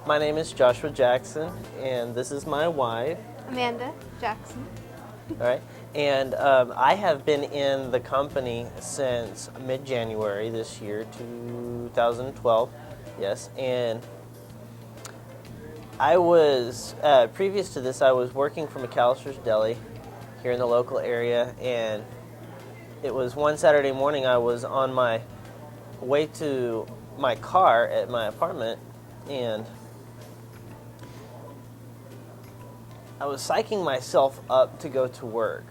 My name is Joshua Jackson, and this is my wife. Amanda Jackson. All right, and I have been in the company since mid-January this year, 2012. Yes, and I was previous to this, I was working for McAllister's Deli here in the local area, and it was one Saturday morning. I was on my way to my car at my apartment, and I was psyching myself up to go to work.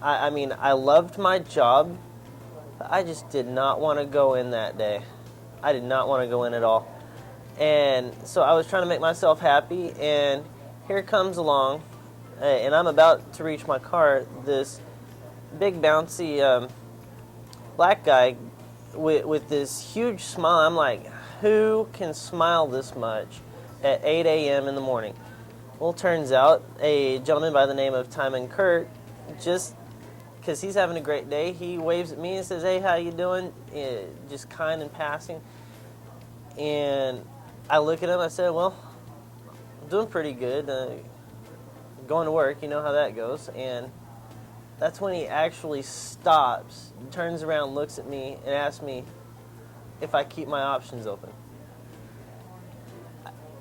I mean, I loved my job, but I just did not want to go in that day. I did not want to go in at all. And so I was trying to make myself happy, and here comes along, and I'm about to reach my car, this big bouncy black guy with this huge smile. I'm like, who can smile this much at 8 a.m. in the morning? Well, turns out a gentleman by the name of Timon Kurt, just because he's having a great day, he waves at me and says, "Hey, how you doing?" Just kind in passing. And I look at him, I said, "Well, I'm doing pretty good. Going to work, you know how that goes." And that's when he actually stops, turns around, looks at me, and asks me if I keep my options open.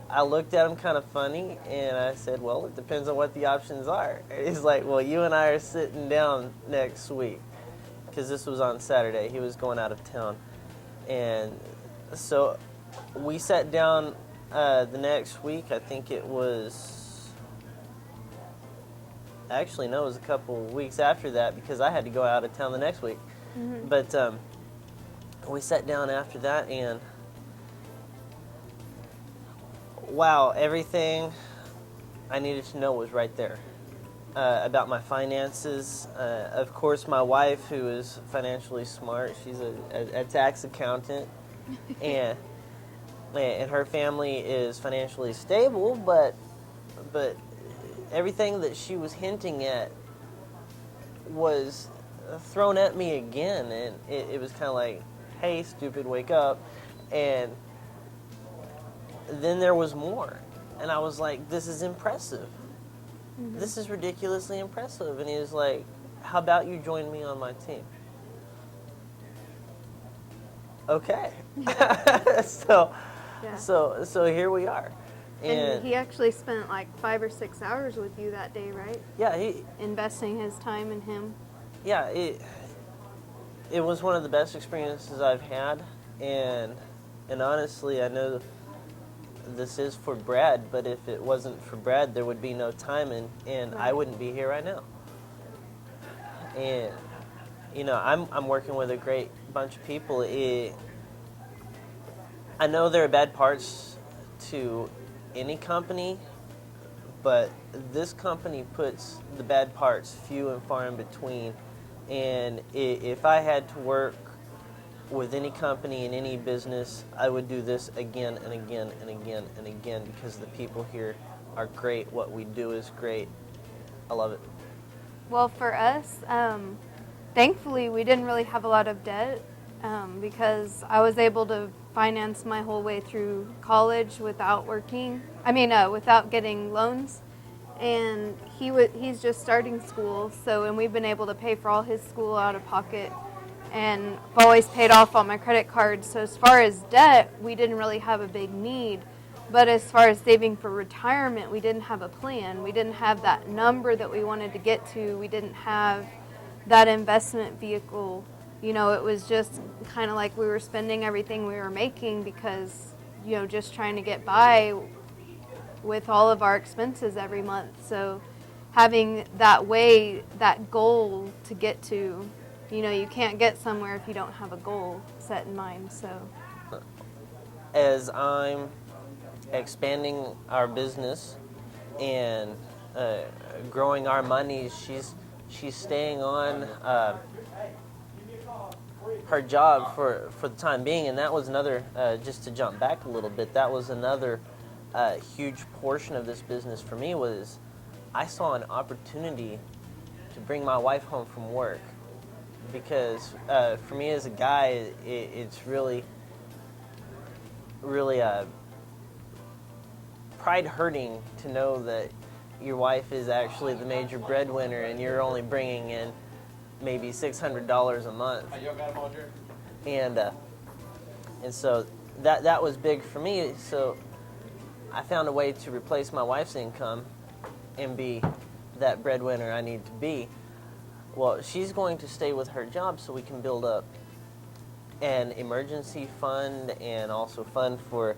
I looked at him kind of funny, and I said, "Well, it depends on what the options are." And he's like, "Well, you and I are sitting down next week," because this was on Saturday. He was going out of town. And so we sat down the next week. I think it was, actually, no, it was a couple weeks after that, because I had to go out of town the next week. Mm-hmm. But we sat down after that, and wow, everything I needed to know was right there about my finances. Of course, my wife, who is financially smart, she's a tax accountant, and her family is financially stable, but everything that she was hinting at was thrown at me again, and it was kind of like, "Hey, stupid, wake up." And then there was more, and I was like, "This is impressive. Mm-hmm. This is ridiculously impressive." And he was like, "How about you join me on my team?" Okay. Yeah. So here we are. And he actually spent like 5 or 6 hours with you that day, right? Yeah, investing his time in him. Yeah, it was one of the best experiences I've had, and honestly, I know this is for Brad, but if it wasn't for Brad, there would be no time, and right. I wouldn't be here right now. And you know, I'm working with a great bunch of people. I know there are bad parts to any company, but this company puts the bad parts few and far in between. And if I had to work with any company in any business, I would do this again and again and again and again, because the people here are great. What we do is great. I love it. Well, for us, thankfully, we didn't really have a lot of debt because I was able to finance my whole way through college without working. Without getting loans. And he's just starting school, and we've been able to pay for all his school out of pocket. And I've always paid off all my credit cards. So as far as debt, we didn't really have a big need. But as far as saving for retirement, we didn't have a plan. We didn't have that number that we wanted to get to. We didn't have that investment vehicle. You know, it was just kind of like we were spending everything we were making because, you know, just trying to get by with all of our expenses every month. So having that goal to get to, you know, you can't get somewhere if you don't have a goal set in mind. So as I'm expanding our business and growing our money, she's staying on her job for the time being. And that was another, just to jump back a little bit, that was another huge portion of this business for me. Was I saw an opportunity to bring my wife home from work, because for me as a guy, it's really pride hurting to know that your wife is actually the major breadwinner and you're only bringing in maybe $600 a month. And so that was big for me. So I found a way to replace my wife's income and be that breadwinner I need to be. Well, she's going to stay with her job so we can build up an emergency fund and also fund for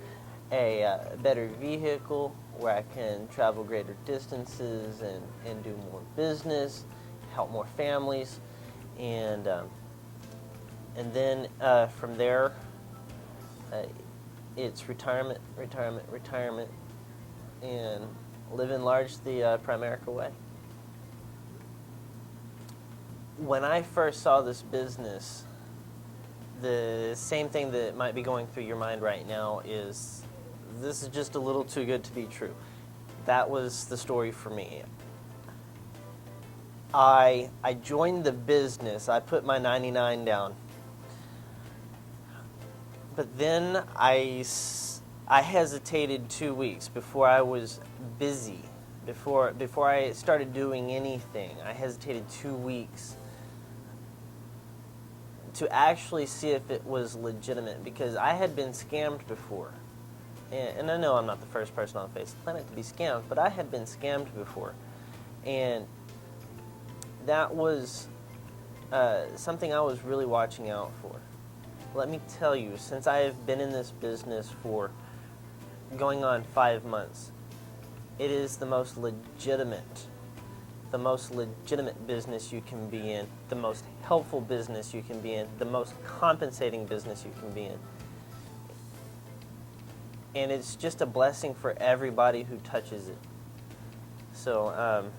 a better vehicle where I can travel greater distances and do more business, help more families, and then from there, it's retirement, and living large the Primerica way. When I first saw this business, the same thing that might be going through your mind right now is, this is just a little too good to be true. That was the story for me. I joined the business. I put my 99 down. But then I hesitated 2 weeks before I was busy. Before I started doing anything, I hesitated 2 weeks to actually see if it was legitimate, because I had been scammed before. And I know I'm not the first person on the face of the planet to be scammed, but I had been scammed before. And that was something I was really watching out for. Let me tell you, since I have been in this business for going on 5 months, it is the most legitimate business you can be in, the most helpful business you can be in, the most compensating business you can be in. And it's just a blessing for everybody who touches it. So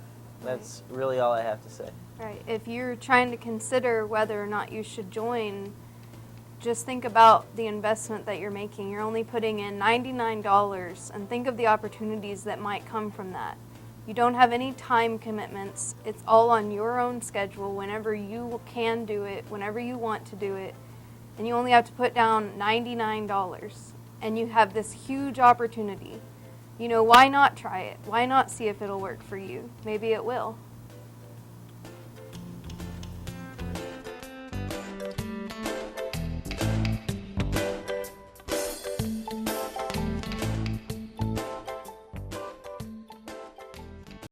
that's really all I have to say. Right. If you're trying to consider whether or not you should join, just think about the investment that you're making. You're only putting in $99, and think of the opportunities that might come from that. You don't have any time commitments. It's all on your own schedule, whenever you can do it, whenever you want to do it. And you only have to put down $99, and you have this huge opportunity. You know, why not try it? Why not see if it'll work for you? Maybe it will.